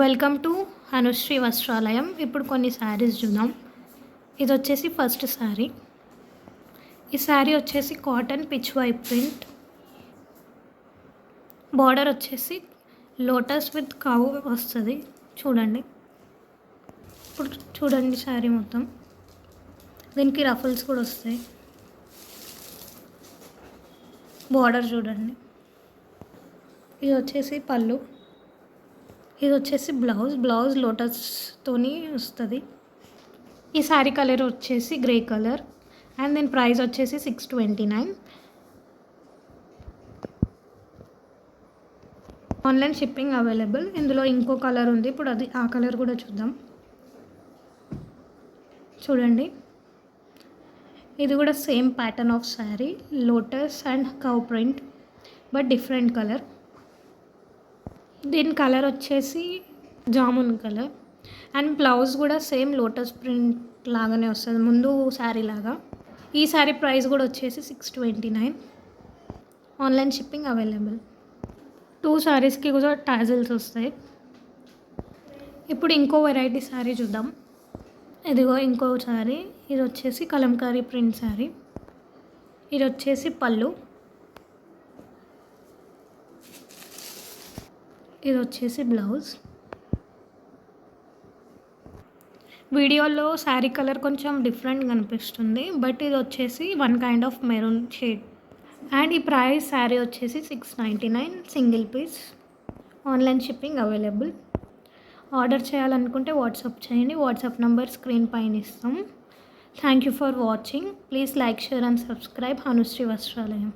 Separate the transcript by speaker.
Speaker 1: Welcome to Anusri వస్త్రాలయం. ఇప్పుడు కొన్ని శారీస్ చూద్దాం. ఇది వచ్చేసి ఫస్ట్ శారీ. ఈ శారీ వచ్చేసి cotton pitch white print, border వచ్చేసి లోటస్ విత్ కావు వస్తుంది. చూడండి, ఇప్పుడు చూడండి శారీ మొత్తం. దీనికి రఫల్స్ కూడా వస్తాయి. బార్డర్ చూడండి. ఇది వచ్చేసి పళ్ళు, ఇది వచ్చేసి బ్లౌజ్ లోటస్తోని వస్తుంది. ఈ శారీ కలర్ వచ్చేసి గ్రే కలర్ అండ్ దీని ప్రైస్ వచ్చేసి 629. Online shipping available. ఇందులో ఇంకో కలర్ ఉంది, ఇప్పుడు అది ఆ కలర్ కూడా చూద్దాం. చూడండి, ఇది కూడా same pattern of sari, lotus and cow print but different colour. దీని కలర్ వచ్చేసి జామున్ కలర్ అండ్ బ్లౌజ్ కూడా సేమ్ లోటస్ ప్రింట్ లాగానే వస్తుంది, ముందు శారీ లాగా. ఈ శారీ ప్రైస్ కూడా వచ్చేసి 629. Online shipping available. 2 శారీస్కి కూడా టాజిల్స్ వస్తాయి. ఇప్పుడు ఇంకో వెరైటీ శారీ చూద్దాం. ఇదిగో ఇంకో శారీ. ఇది వచ్చేసి కలంకారీ ప్రింట్ శారీ. ఇది వచ్చేసి పళ్ళు, ఇది వచ్చేసి బ్లౌజ్. వీడియోలో శారీ కలర్ కొంచెం డిఫరెంట్గా కనిపిస్తుంది, బట్ ఇది వచ్చేసి one kind of maroon shade. And ఈ ప్రైస్ శారీ వచ్చేసి 699 single piece. Online shipping available. Order చేయాలనుకుంటే వాట్సాప్ చేయండి. వాట్సాప్ నెంబర్ స్క్రీన్ పైన ఇస్తాం. Thank you for watching. Please like, share and subscribe Anushree వస్త్రాలయం.